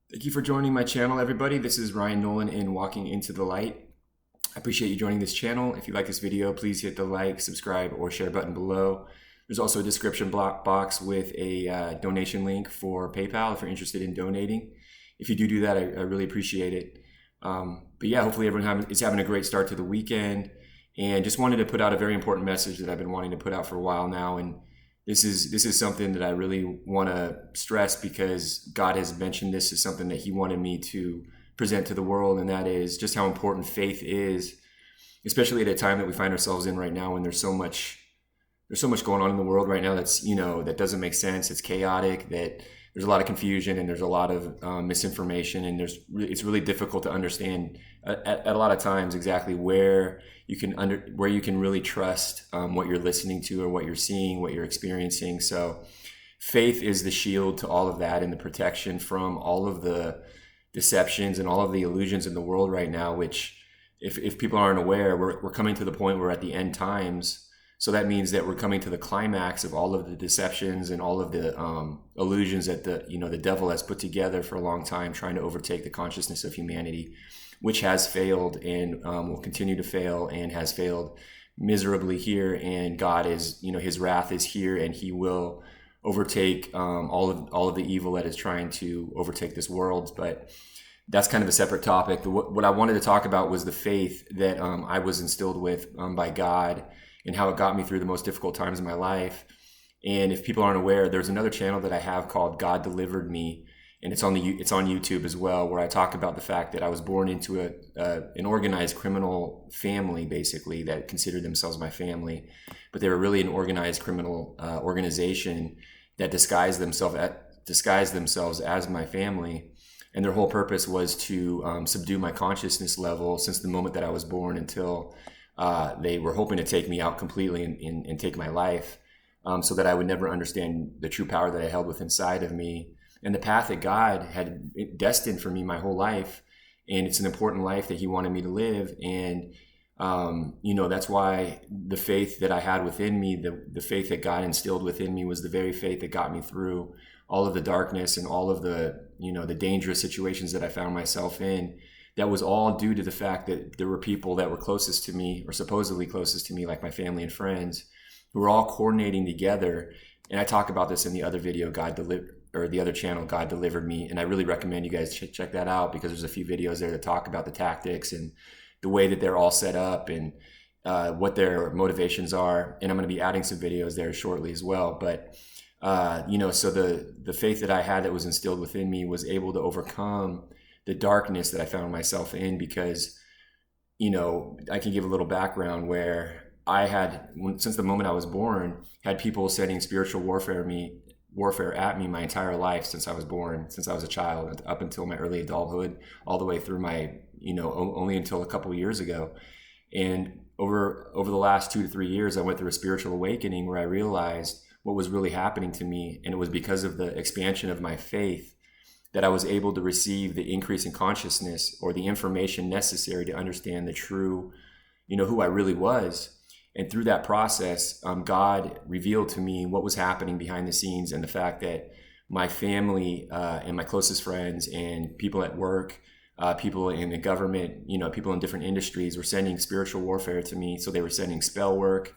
Thank you for joining my channel, everybody. This is Ryan Nolan in Walking Into the Light. I appreciate you joining this channel. If you like this video, please hit the like, subscribe, or share button below. There's also a description box with a donation link for PayPal if you're interested in donating. If you do that, I really appreciate it. But yeah, hopefully everyone is having a great start to the weekend. And just wanted to put out a very important message that I've been wanting to put out for a while now. And this is something that I really want to stress because God has mentioned this as something that He wanted me to present to the world, and that is just how important faith is, especially at a time that we find ourselves in right now when there's so much going on in the world right now that's that doesn't make sense. It's chaotic. That there's a lot of confusion and there's a lot of misinformation, and it's really difficult to understand at a lot of times exactly where you can really trust what you're listening to or what you're seeing, what you're experiencing. So faith is the shield to all of that and the protection from all of the deceptions and all of the illusions in the world right now, which if people aren't aware, we're coming to the point where we're at the end times. So that means that we're coming to the climax of all of the deceptions and all of the illusions that the devil has put together for a long time, trying to overtake the consciousness of humanity, which has failed and will continue to fail and has failed miserably here. And God is, His wrath is here, and He will overtake all of the evil that is trying to overtake this world. But that's kind of a separate topic. What I wanted to talk about was the faith that I was instilled with by God, and how it got me through the most difficult times in my life. And if people aren't aware, there's another channel that I have called God Delivered Me, and it's on YouTube as well, where I talk about the fact that I was born into an organized criminal family, basically, that considered themselves my family, but they were really an organized criminal organization that disguised themselves as my family. And their whole purpose was to subdue my consciousness level since the moment that I was born until they were hoping to take me out completely and take my life, so that I would never understand the true power that I held within inside of me and the path that God had destined for me my whole life. And it's an important life that He wanted me to live. And, that's why the faith that I had within me, the faith that God instilled within me, was the very faith that got me through all of the darkness and all of the dangerous situations that I found myself in. That was all due to the fact that there were people that were closest to me, or supposedly closest to me, like my family and friends, who were all coordinating together. And I talk about this in the other video, the other channel, God Delivered Me. And I really recommend you guys check that out, because there's a few videos there that talk about the tactics and the way that they're all set up and what their motivations are. And I'm going to be adding some videos there shortly as well. But so the faith that I had that was instilled within me was able to overcome the darkness that I found myself in, because, I can give a little background where I had, since the moment I was born, had people setting spiritual warfare at me my entire life since I was born, since I was a child, up until my early adulthood, all the way through my, only until a couple of years ago. And over the last 2 to 3 years, I went through a spiritual awakening where I realized what was really happening to me. And it was because of the expansion of my faith that I was able to receive the increase in consciousness, or the information necessary to understand the true, who I really was. And through that process, God revealed to me what was happening behind the scenes, and the fact that my family and my closest friends and people at work, people in the government, people in different industries were sending spiritual warfare to me. So they were sending spell work,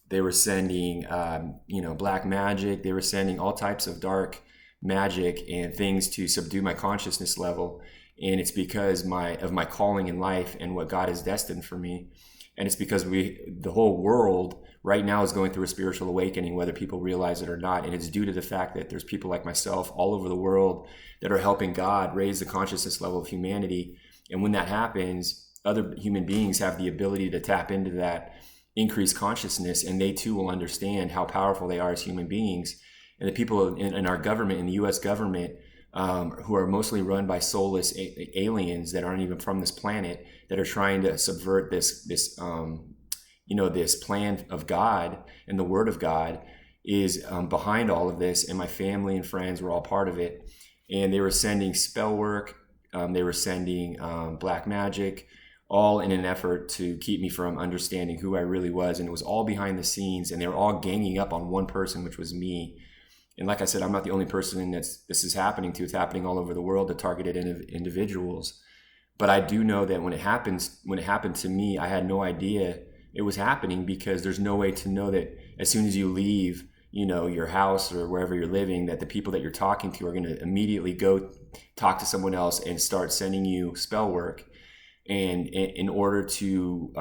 they were sending, black magic, they were sending all types of dark magic and things to subdue my consciousness level. And it's because of my calling in life and what God has destined for me. And it's because the whole world right now is going through a spiritual awakening, whether people realize it or not. And it's due to the fact that there's people like myself all over the world that are helping God raise the consciousness level of humanity. And when that happens, other human beings have the ability to tap into that increased consciousness, and they too will understand how powerful they are as human beings. And the people in our government, in the U.S. government, who are mostly run by soulless aliens that aren't even from this planet, that are trying to subvert this plan of God and the Word of God, is behind all of this. And my family and friends were all part of it. And they were sending spell work, they were sending black magic, all in an effort to keep me from understanding who I really was. And it was all behind the scenes, and they were all ganging up on one person, which was me. And like I said, I'm not the only person this is happening to. It's happening all over the world to targeted individuals. But I do know that when it happened to me, I had no idea it was happening, because there's no way to know that as soon as you leave, your house or wherever you're living, that the people that you're talking to are going to immediately go talk to someone else and start sending you spell work, and in order to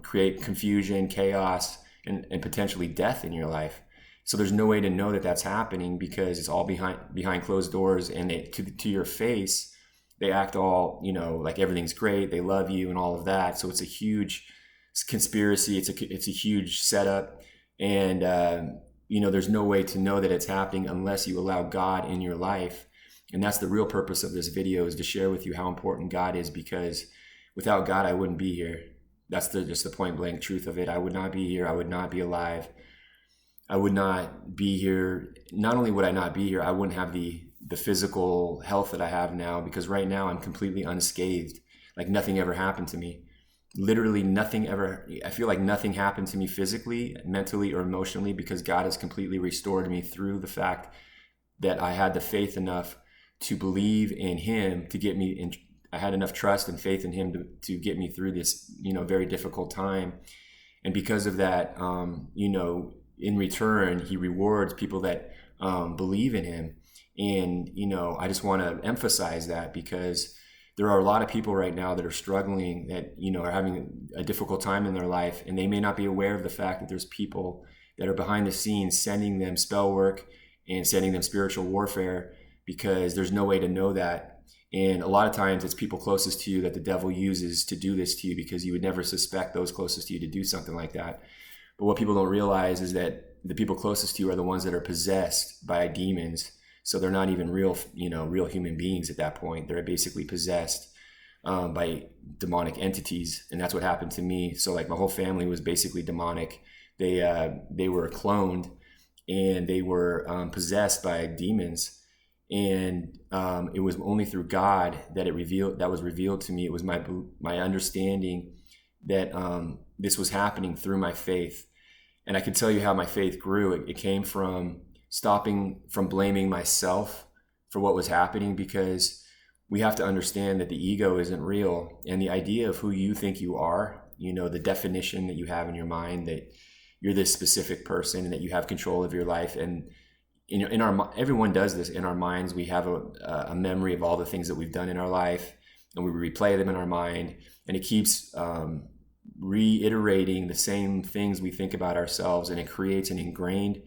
create confusion, chaos, and potentially death in your life. So there's no way to know that that's happening, because it's all behind closed doors, and to your face, they act all, like everything's great, they love you and all of that. So it's a huge conspiracy. It's a huge setup. And, there's no way to know that it's happening unless you allow God in your life. And that's the real purpose of this video, is to share with you how important God is, because without God, I wouldn't be here. That's just the point blank truth of it. I would not be here. I would not be alive. I would not be here. Not only would I not be here, I wouldn't have the physical health that I have now, because right now I'm completely unscathed. Like nothing ever happened to me. Literally nothing ever. I feel like nothing happened to me physically, mentally, or emotionally, because God has completely restored me through the fact that I had the faith enough to believe in Him to get me in. I had enough trust and faith in Him to get me through this, very difficult time. And because of that, in return, He rewards people that believe in Him. And, I just want to emphasize that, because there are a lot of people right now that are struggling, that, are having a difficult time in their life, and they may not be aware of the fact that there's people that are behind the scenes sending them spell work and sending them spiritual warfare, because there's no way to know that. And a lot of times it's people closest to you that the devil uses to do this to you, because you would never suspect those closest to you to do something like that. But what people don't realize is that the people closest to you are the ones that are possessed by demons. So they're not even real human beings at that point. They're basically possessed by demonic entities. And that's what happened to me. So like my whole family was basically demonic. They were cloned, and they were possessed by demons. And it was only through God that was revealed to me. It was my understanding that this was happening through my faith. And I can tell you how my faith grew. It came from stopping from blaming myself for what was happening, because we have to understand that the ego isn't real. And the idea of who you think you are, the definition that you have in your mind that you're this specific person and that you have control of your life. And everyone does this in our minds. We have a memory of all the things that we've done in our life, and we replay them in our mind, and it keeps reiterating the same things we think about ourselves, and it creates an ingrained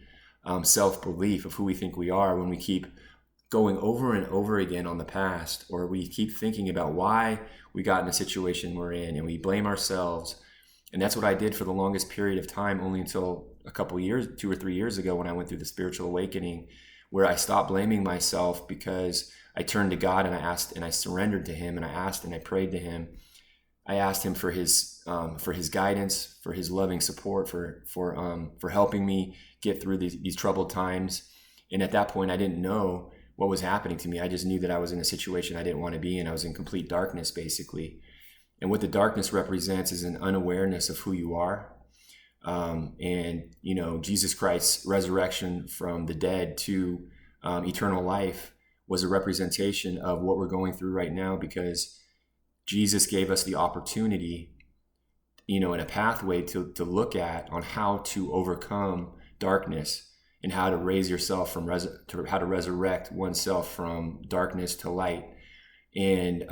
self-belief of who we think we are when we keep going over and over again on the past, or we keep thinking about why we got in the situation we're in, and we blame ourselves. And that's what I did for the longest period of time, only until a couple years, 2 or 3 years ago, when I went through the spiritual awakening, where I stopped blaming myself, because I turned to God and I asked, and I surrendered to Him, and I asked and I prayed to Him. I asked Him for His guidance, for His loving support, for helping me get through these troubled times. And at that point, I didn't know what was happening to me. I just knew that I was in a situation I didn't want to be in. I was in complete darkness, basically. And what the darkness represents is an unawareness of who you are. And Jesus Christ's resurrection from the dead to eternal life was a representation of what we're going through right now, because Jesus gave us the opportunity, and a pathway to look at on how to overcome darkness, and how to raise yourself how to resurrect oneself from darkness to light. And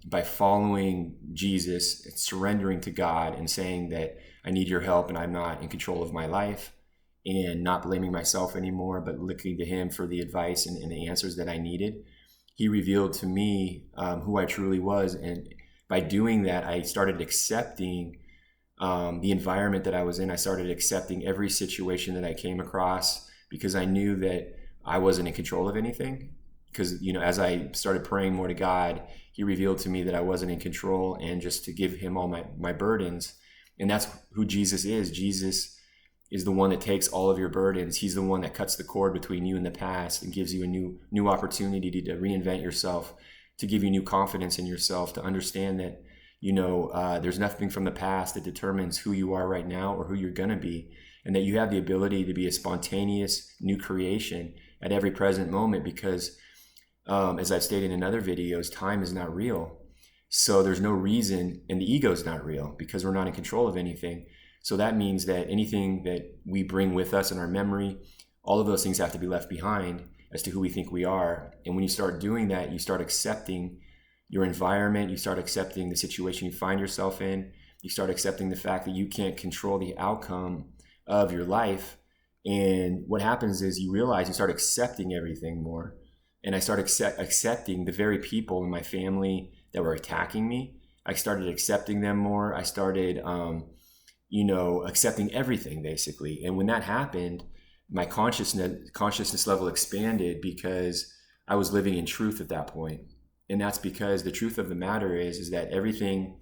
by following Jesus, surrendering to God and saying that I need your help and I'm not in control of my life, and not blaming myself anymore, but looking to Him for the advice and the answers that I needed, He revealed to me who I truly was. And by doing that, I started accepting the environment that I was in. I started accepting every situation that I came across, because I knew that I wasn't in control of anything. Because, as I started praying more to God, He revealed to me that I wasn't in control, and just to give Him all my burdens. And that's who Jesus is. Jesus is the one that takes all of your burdens. He's the one that cuts the cord between you and the past, and gives you a new opportunity to reinvent yourself, to give you new confidence in yourself, to understand that, there's nothing from the past that determines who you are right now or who you're going to be, and that you have the ability to be a spontaneous new creation, at every present moment, because as I've stated in other videos, time is not real. So there's no reason, and the ego is not real because we're not in control of anything. So that means that anything that we bring with us in our memory, all of those things have to be left behind as to who we think we are. And when you start doing that, you start accepting your environment, you start accepting the situation you find yourself in, you start accepting the fact that you can't control the outcome of your life. And what happens is you realize you start accepting everything more. And I started accepting the very people in my family that were attacking me. I started accepting them more. I started, accepting everything basically. And when that happened, my consciousness level expanded because I was living in truth at that point. And that's because the truth of the matter is that everything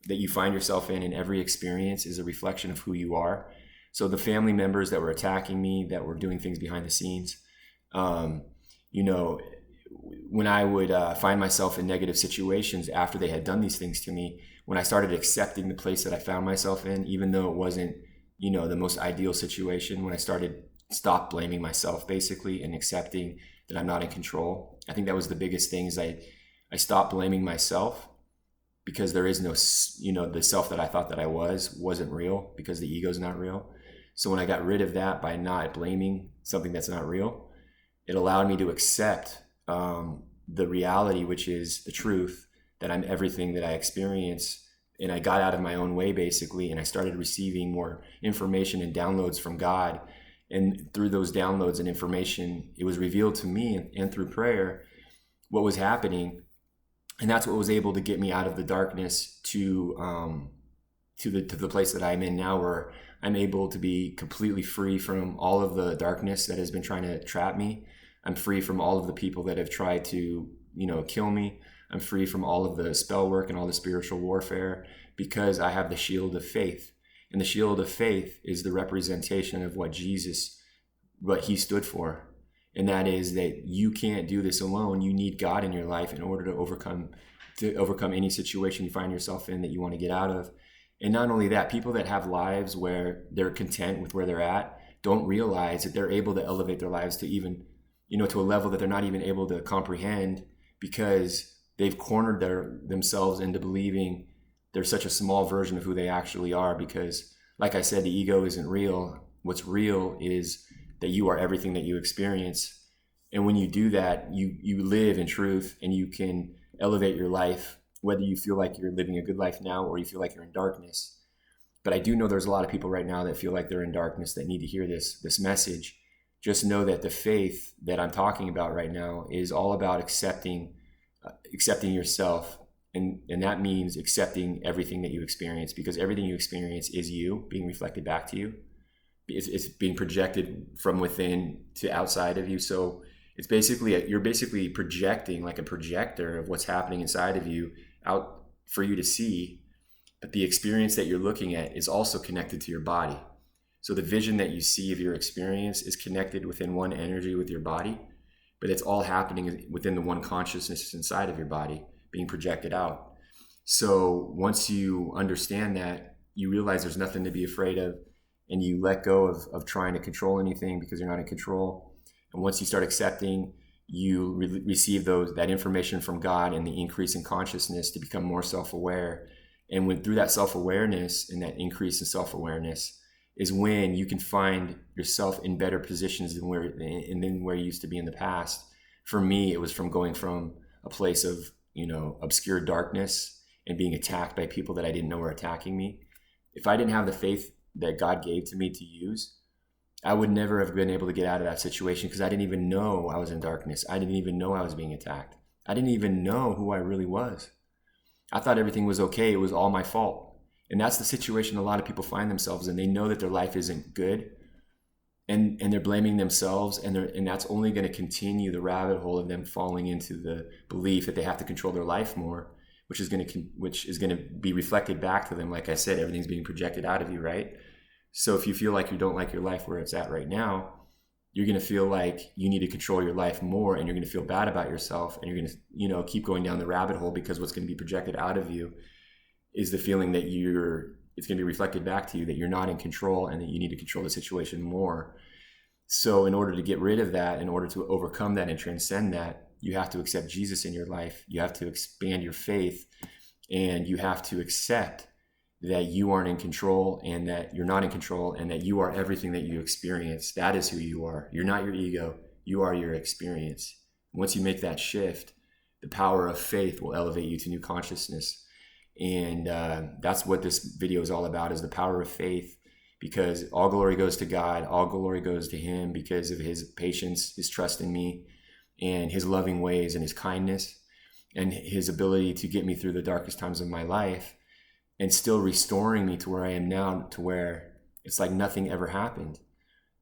that you find yourself in every experience is a reflection of who you are. So the family members that were attacking me, that were doing things behind the scenes, when I would find myself in negative situations after they had done these things to me, when I started accepting the place that I found myself in, even though it wasn't, the most ideal situation, when I stopped blaming myself basically and accepting that I'm not in control. I think that was the biggest thing, is I stopped blaming myself, because there is no, the self that I thought that I wasn't real, because the ego is not real. So when I got rid of that by not blaming something that's not real, it allowed me to accept the reality, which is the truth, that I'm everything that I experience. And I got out of my own way basically, and I started receiving more information and downloads from God. And through those downloads and information, it was revealed to me, and through prayer, what was happening. And that's what was able to get me out of the darkness to the place that I'm in now, where I'm able to be completely free from all of the darkness that has been trying to trap me. I'm free from all of the people that have tried to, kill me. I'm free from all of the spell work and all the spiritual warfare, because I have the shield of faith. And the shield of faith is the representation of what he stood for. And that is that you can't do this alone. You need God in your life in order to overcome any situation you find yourself in that you want to get out of. And not only that, people that have lives where they're content with where they're at don't realize that they're able to elevate their lives to even, to a level that they're not even able to comprehend, because they've cornered themselves into believing they're such a small version of who they actually are. Because, like I said, the ego isn't real. What's real is that you are everything that you experience. And when you do that, you live in truth, and you can elevate your life, whether you feel like you're living a good life now or you feel like you're in darkness. But I do know there's a lot of people right now that feel like they're in darkness that need to hear this message. Just know that the faith that I'm talking about right now is all about accepting yourself. And that means accepting everything that you experience, because everything you experience is you being reflected back to you. It's being projected from within to outside of you. So it's basically, you're basically projecting like a projector of what's happening inside of you out for you to see. But the experience that you're looking at is also connected to your body. So the vision that you see of your experience is connected within one energy with your body, but it's all happening within the one consciousness inside of your body being projected out. So once you understand that, you realize there's nothing to be afraid of, and you let go of trying to control anything, because you're not in control. And once you start accepting, you receive that information from God, and the increase in consciousness to become more self-aware. And through that self-awareness and that increase in self-awareness is when you can find yourself in better positions than where you used to be in the past. For me, it was from going from a place of, obscure darkness and being attacked by people that I didn't know were attacking me. If I didn't have the faith that God gave to me to use, I would never have been able to get out of that situation, because I didn't even know I was in darkness. I didn't even know I was being attacked. I didn't even know who I really was. I thought everything was okay. It was all my fault. And that's the situation a lot of people find themselves in. They know that their life isn't good, and they're blaming themselves, and that's only going to continue the rabbit hole of them falling into the belief that they have to control their life more, which is going to be reflected back to them. Like I said, everything's being projected out of you, right? So if you feel like you don't like your life where it's at right now, you're going to feel like you need to control your life more, and you're going to feel bad about yourself, and you're going to keep going down the rabbit hole, because what's going to be projected out of you is the feeling that it's going to be reflected back to you that you're not in control, and that you need to control the situation more. So in order to get rid of that, in order to overcome that and transcend that, you have to accept Jesus in your life. You have to expand your faith, and you have to accept that you aren't in control, and that you're not in control, and that you are everything that you experience. That is who you are. You're not your ego. You are your experience. Once you make that shift, the power of faith will elevate you to new consciousness. And that's what this video is all about, is the power of faith, because all glory goes to God. All glory goes to him because of his patience, his trust in me, and his loving ways and his kindness, and his ability to get me through the darkest times of my life, and still restoring me to where I am now, to where it's like nothing ever happened.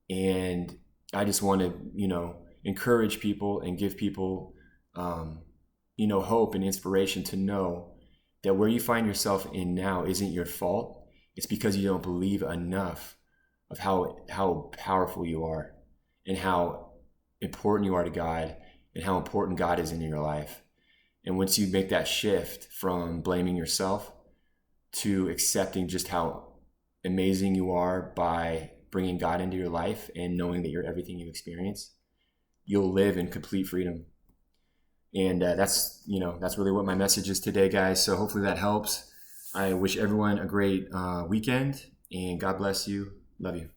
And I just want to, encourage people and give people, hope and inspiration to know that where you find yourself in now isn't your fault. It's because you don't believe enough of how powerful you are, and how important you are to God, and how important God is in your life. And once you make that shift from blaming yourself to accepting just how amazing you are by bringing God into your life and knowing that you're everything you experience, you'll live in complete freedom. And that's really what my message is today, guys. So hopefully that helps. I wish everyone a great weekend, and God bless you. Love you.